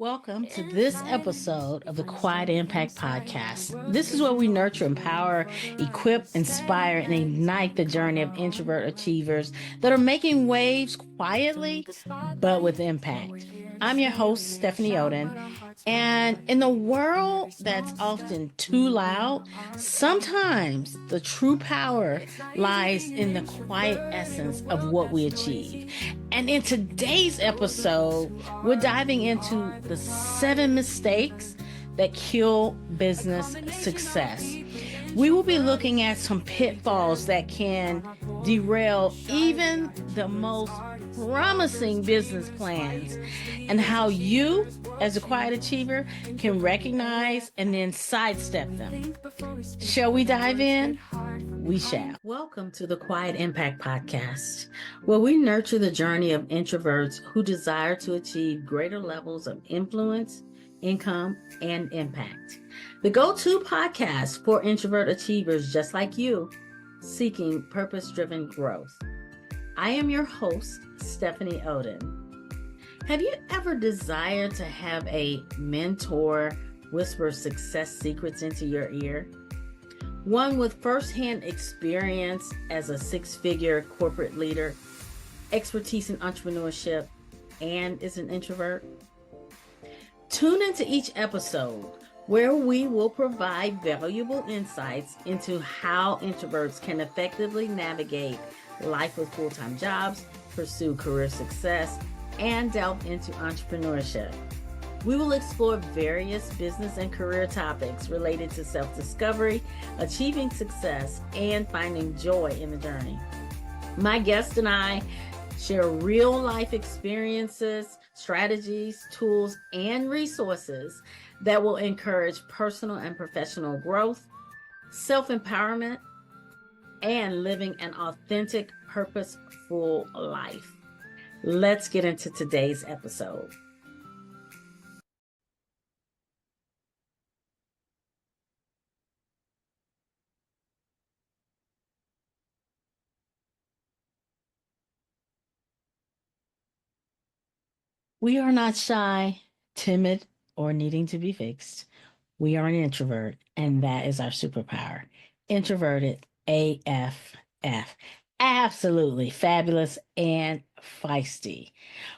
Welcome to this episode of the Quiet Impact Podcast. This is where we nurture, empower, equip, inspire, and ignite the journey of introvert achievers that are making waves quietly but with impact. I'm your host, Stephanie Oden, and in the world that's often too loud, sometimes the true power lies in the quiet essence of what we achieve. And in today's episode, we're diving into the 7 mistakes that kill business success. We will be looking at some pitfalls that can derail even the most promising business plans, and how you, as a quiet achiever, can recognize and then sidestep them. Shall we dive in? We shall. Welcome to the Quiet Impact Podcast, where we nurture the journey of introverts who desire to achieve greater levels of influence, income, and impact. The go-to podcast for introvert achievers just like you, seeking purpose-driven growth. I am your host, Stephanie Oden. Have you ever desired to have a mentor whisper success secrets into your ear? One with firsthand experience as a 6-figure corporate leader, expertise in entrepreneurship, and is an introvert? Tune into each episode where we will provide valuable insights into how introverts can effectively navigate life with full-time jobs, pursue career success, and delve into entrepreneurship. We will explore various business and career topics related to self-discovery, achieving success, and finding joy in the journey. My guest and I share real-life experiences, strategies, tools, and resources that will encourage personal and professional growth, self-empowerment, and living an authentic, purposeful life. Let's get into today's episode. We are not shy, timid, or needing to be fixed. We are an introvert, and that is our superpower. Introverted AFF. Absolutely fabulous and feisty.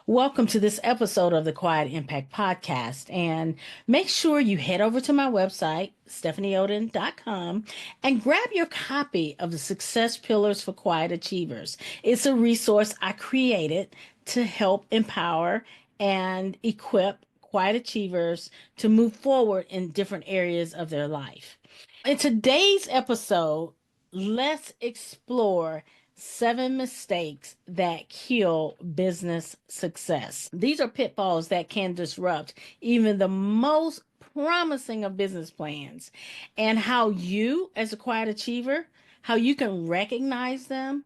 Welcome to this episode of the Quiet Impact Podcast. And make sure you head over to my website, stephanieoden.com, and grab your copy of the Success Pillars for Quiet Achievers. It's a resource I created to help empower and equip quiet achievers to move forward in different areas of their life. In today's episode, let's explore 7 mistakes that kill business success. These are pitfalls that can disrupt even the most promising of business plans, and how you, as a quiet achiever, how you can recognize them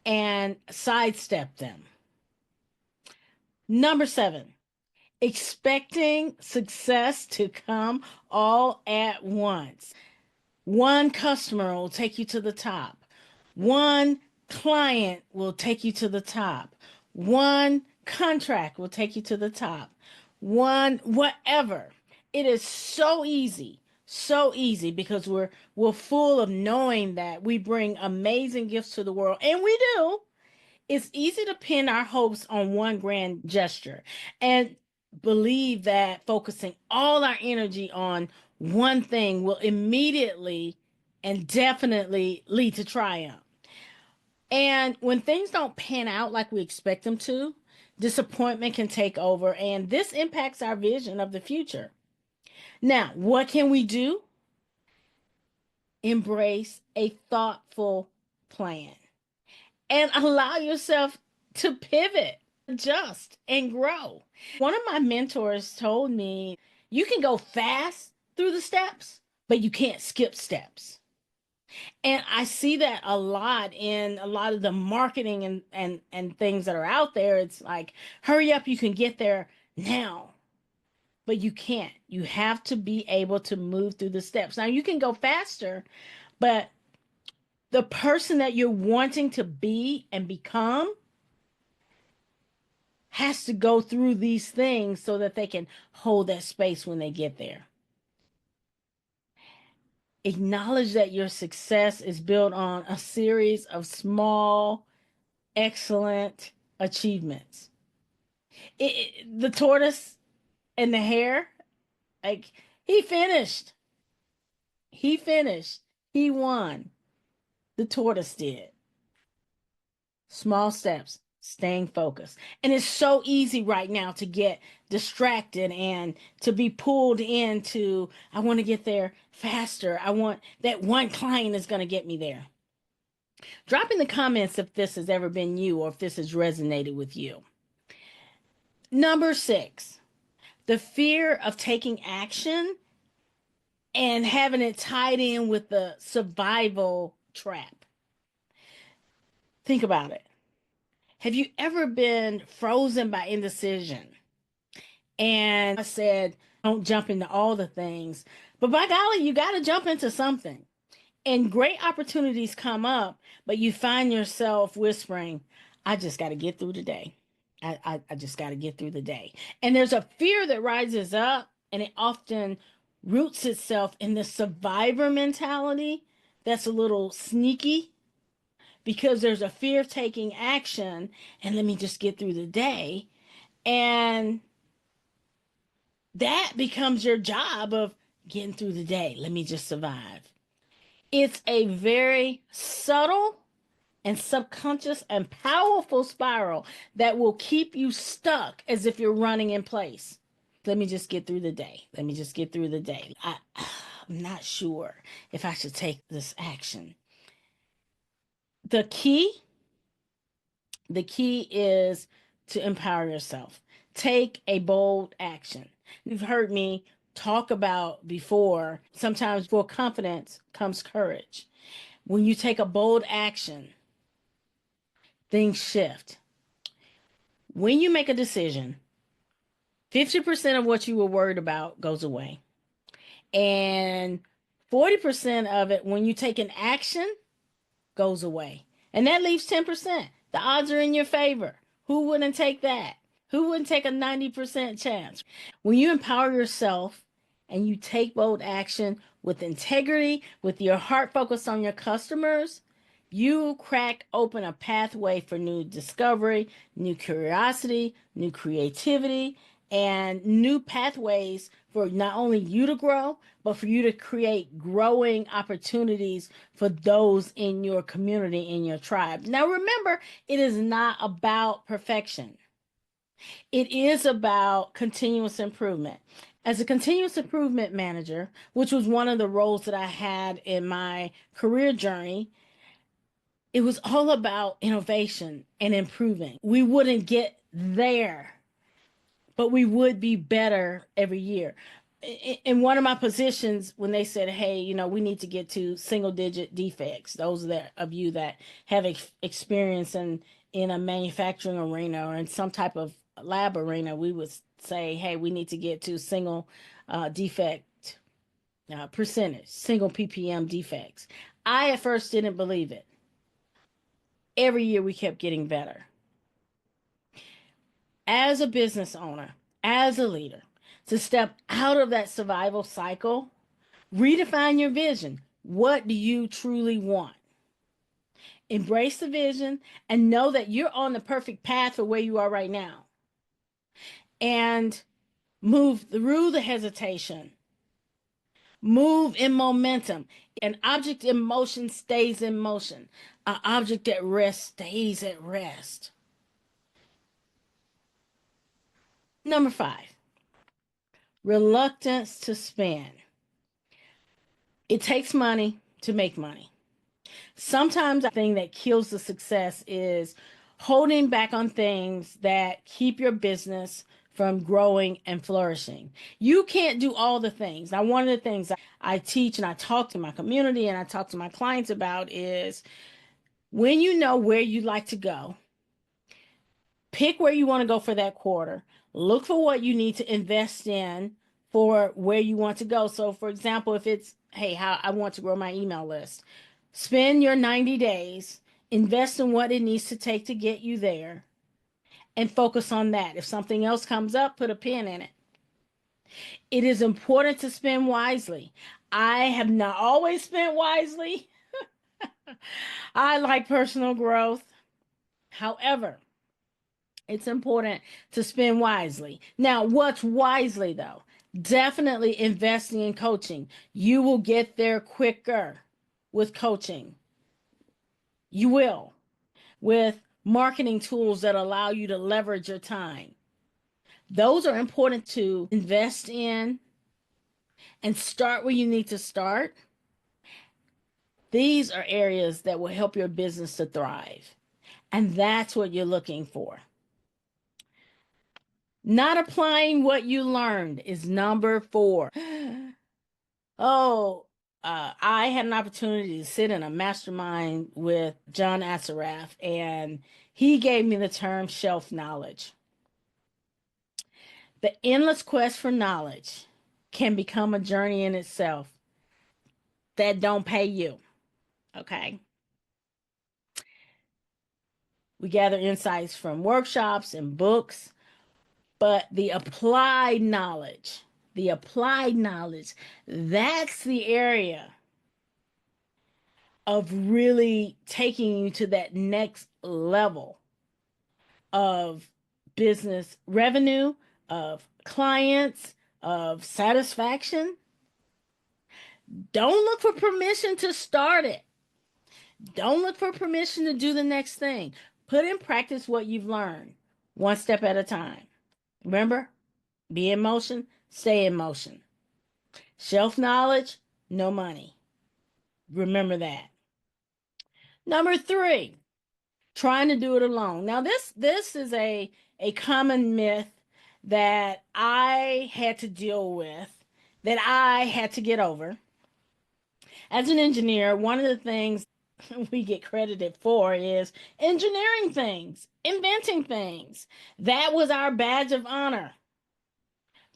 and sidestep them. Number 7, expecting success to come all at once. One customer will take you to the top. One client will take you to the top. One contract will take you to the top. One whatever. It is so easy because we're full of knowing that we bring amazing gifts to the world, and we do. It's easy to pin our hopes on one grand gesture and believe that focusing all our energy on one thing will immediately and definitely lead to triumph. And when things don't pan out like we expect them to, disappointment can take over, and this impacts our vision of the future. Now, what can we do? Embrace a thoughtful plan and allow yourself to pivot, adjust, and grow. One of my mentors told me, you can go fast through the steps, but you can't skip steps. And I see that a lot in a lot of the marketing and things that are out there. It's like, hurry up, you can get there now. But you can't. You have to be able to move through the steps. Now, you can go faster, but the person that you're wanting to be and become has to go through these things so that they can hold that space when they get there. Acknowledge that your success is built on a series of small, excellent achievements. The tortoise and the hare, like, he finished. He finished. He won. The tortoise did. Small steps, staying focused. And it's so easy right now to get distracted and to be pulled into, I want to get there faster. I want that one client is going to get me there. Drop in the comments if this has ever been you or if this has resonated with you. Number 6, the fear of taking action and having it tied in with the survival trap. Think about it. Have you ever been frozen by indecision? And I said, don't jump into all the things, but by golly, you got to jump into something. And great opportunities come up, but you find yourself whispering, I just got to get through the day. I just got to get through the day. And there's a fear that rises up, and it often roots itself in the survivor mentality that's a little sneaky because there's a fear of taking action, and let me just get through the day. And that becomes your job of getting through the day. Let me just survive. It's a very subtle and subconscious and powerful spiral that will keep you stuck as if you're running in place. Let me just get through the day. Let me just get through the day. I'm not sure if I should take this action. The key is to empower yourself. Take a bold action. You've heard me talk about before, sometimes for confidence comes courage. When you take a bold action, things shift. When you make a decision, 50% of what you were worried about goes away. And 40% of it, when you take an action, goes away. And that leaves 10%. The odds are in your favor. Who wouldn't take that? Who wouldn't take a 90% chance? When you empower yourself and you take bold action with integrity, with your heart focused on your customers, you crack open a pathway for new discovery, new curiosity, new creativity, and new pathways for not only you to grow, but for you to create growing opportunities for those in your community, in your tribe. Now, remember, it is not about perfection. It is about continuous improvement. As a continuous improvement manager, which was one of the roles that I had in my career journey, it was all about innovation and improving. We wouldn't get there, but we would be better every year. In one of my positions, when they said, hey, we need to get to single digit defects, those of you that have experience in a manufacturing arena or in some type of lab arena, we would say, hey, we need to get to single defect percentage, single ppm defects. I at first didn't believe it. Every year we kept getting better. As a business owner, as a leader, to step out of that survival cycle, redefine your vision. What do you truly want? Embrace the vision and know that you're on the perfect path for where you are right now. And move through the hesitation. Move in momentum. An object in motion stays in motion. An object at rest stays at rest. Number 5, reluctance to spend. It takes money to make money. Sometimes the thing that kills the success is holding back on things that keep your business from growing and flourishing. You can't do all the things. Now, one of the things I teach and I talk to my community and I talk to my clients about is when you know where you'd like to go, pick where you want to go for that quarter. Look for what you need to invest in for where you want to go. So, for example, if it's, hey, how I want to grow my email list, spend your 90 days, invest in what it needs to take to get you there, and focus on that. If something else comes up, put a pin in it. It is important to spend wisely. I have not always spent wisely. I like personal growth. However, it's important to spend wisely. Now, what's wisely though? Definitely investing in coaching. You will get there quicker with coaching. You will. With marketing tools that allow you to leverage your time. Those are important to invest in and start where you need to start. These are areas that will help your business to thrive. And that's what you're looking for. Not applying what you learned is number 4. I had an opportunity to sit in a mastermind with John Assaraf, and he gave me the term shelf knowledge. The endless quest for knowledge can become a journey in itself that don't pay you. Okay. We gather insights from workshops and books, but the applied knowledge, that's the area of really taking you to that next level of business revenue, of clients, of satisfaction. Don't look for permission to start it. Don't look for permission to do the next thing. Put in practice what you've learned, one step at a time. Remember, be in motion, stay in motion. Shelf knowledge, no money. Remember that. Number 3, trying to do it alone. Now, this is a common myth that I had to deal with, that I had to get over. As an engineer, one of the things we get credited for is engineering things, inventing things. That was our badge of honor.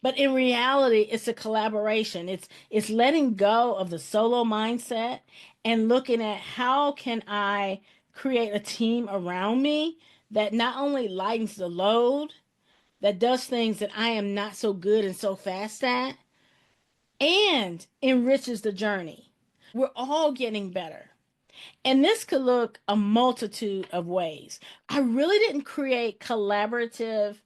But in reality, it's a collaboration. It's letting go of the solo mindset and looking at how can I create a team around me that not only lightens the load, that does things that I am not so good and so fast at, and enriches the journey. We're all getting better. And this could look a multitude of ways. I really didn't create collaborative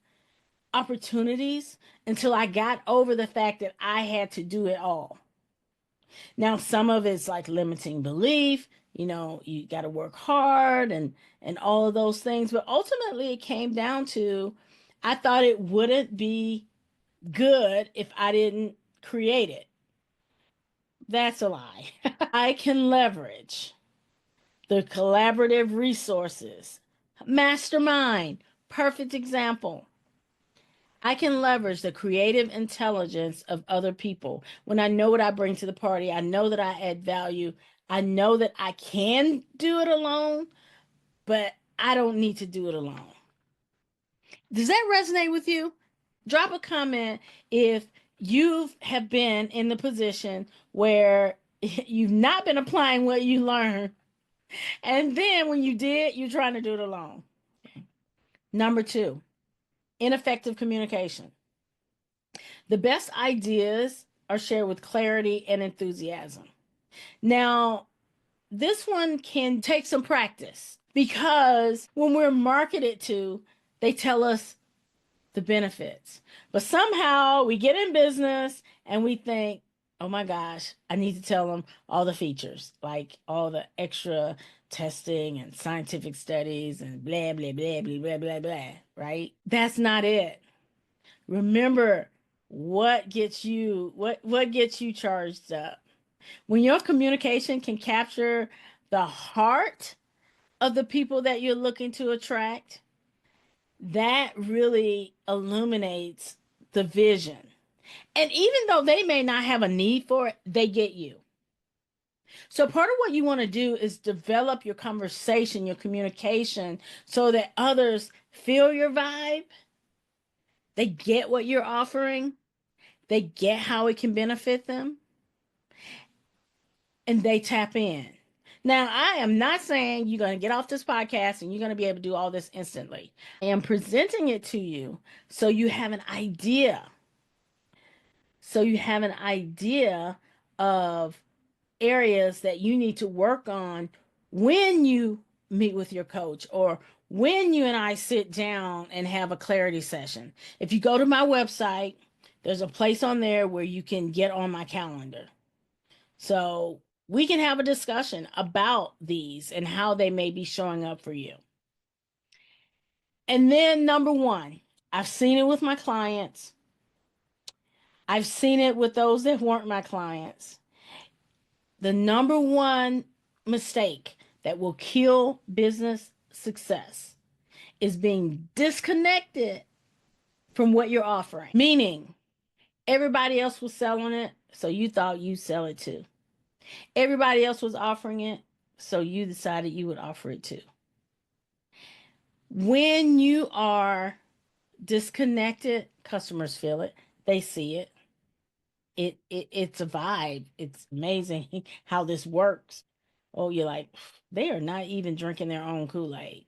opportunities until I got over the fact that I had to do it all. Now, some of it's like limiting belief, you got to work hard and all of those things. But ultimately, it came down to I thought it wouldn't be good if I didn't create it. That's a lie. I can leverage the collaborative resources. Mastermind, perfect example. I can leverage the creative intelligence of other people. When I know what I bring to the party, I know that I add value. I know that I can do it alone, but I don't need to do it alone. Does that resonate with you? Drop a comment if you have been in the position where you've not been applying what you learned. And then when you did, you're trying to do it alone. Number 2, ineffective communication. The best ideas are shared with clarity and enthusiasm. Now, this one can take some practice because when we're marketed to, they tell us the benefits. But somehow we get in business and we think, oh my gosh, I need to tell them all the features, like all the extra testing and scientific studies and blah, blah, blah, blah, blah, blah, blah, right? That's not it. Remember what gets you charged up. When your communication can capture the heart of the people that you're looking to attract, that really illuminates the vision. And even though they may not have a need for it, they get you. So part of what you want to do is develop your conversation, your communication, so that others feel your vibe. They get what you're offering. They get how it can benefit them. And they tap in. Now, I am not saying you're going to get off this podcast and you're going to be able to do all this instantly. I am presenting it to you so you have an idea. So you have an idea of areas that you need to work on when you meet with your coach or when you and I sit down and have a clarity session. If you go to my website, there's a place on there where you can get on my calendar. So we can have a discussion about these and how they may be showing up for you. And then number one, I've seen it with my clients. I've seen it with those that weren't my clients. The number one mistake that will kill business success is being disconnected from what you're offering. Meaning, everybody else was selling it, so you thought you'd sell it too. Everybody else was offering it, so you decided you would offer it too. When you are disconnected, customers feel it. They see it. It's a vibe. It's amazing how this works. Oh, you're like, they are not even drinking their own Kool-Aid.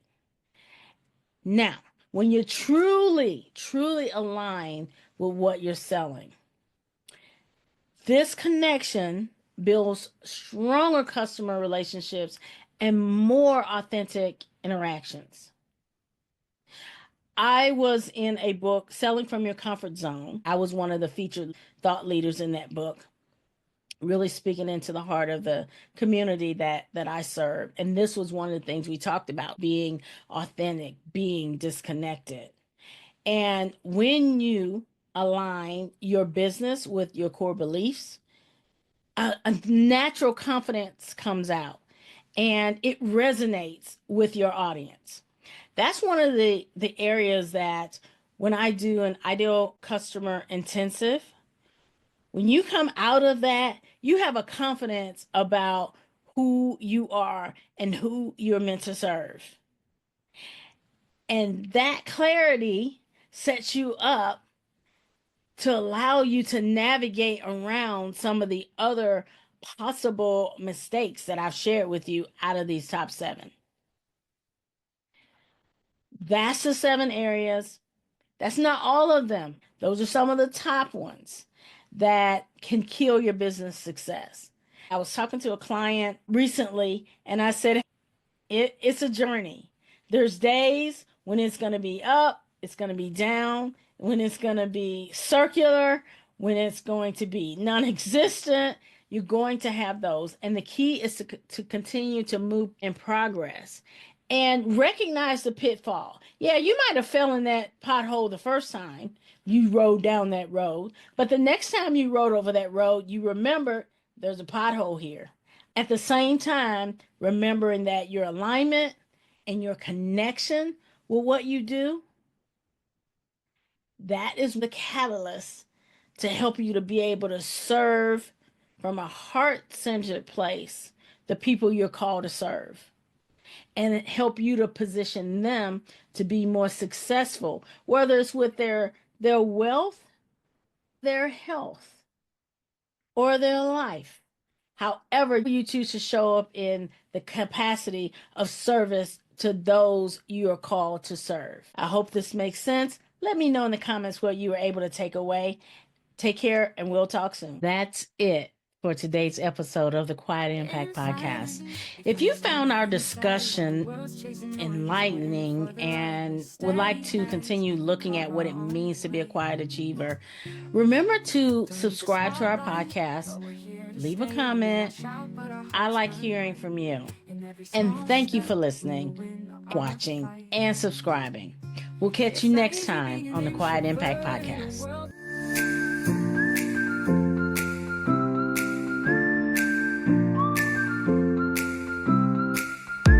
Now, when you're truly aligned with what you're selling, this connection builds stronger customer relationships and more authentic interactions. I was in a book, Selling from Your Comfort Zone. I was one of the featured thought leaders in that book, really speaking into the heart of the community that I serve. And this was one of the things we talked about, being authentic, being disconnected. And when you align your business with your core beliefs, a natural confidence comes out and it resonates with your audience. That's one of the areas that when I do an ideal customer intensive, when you come out of that, you have a confidence about who you are and who you're meant to serve. And that clarity sets you up to allow you to navigate around some of the other possible mistakes that I've shared with you out of these top 7. That's the 7 areas. That's not all of them. Those are some of the top ones that can kill your business success. I was talking to a client recently and I said, it's a journey. There's days when it's going to be up, it's going to be down, when it's going to be circular, when it's going to be non-existent. You're going to have those. And the key is to continue to move in progress and recognize the pitfall. Yeah, you might have fell in that pothole the first time you rode down that road, but the next time you rode over that road, you remember there's a pothole here. At the same time, remembering that your alignment and your connection with what you do, that is the catalyst to help you to be able to serve from a heart-centered place the people you're called to serve, and it help you to position them to be more successful, whether it's with their wealth, their health, or their life. However you choose to show up in the capacity of service to those you are called to serve. I hope this makes sense. Let me know in the comments what you were able to take away. Take care, and we'll talk soon. That's it for today's episode of the Quiet Impact Podcast. If you found our discussion enlightening and would like to continue looking at what it means to be a quiet achiever, remember to subscribe to our podcast, leave a comment. I like hearing from you. And thank you for listening, watching, and subscribing. We'll catch you next time on the Quiet Impact Podcast.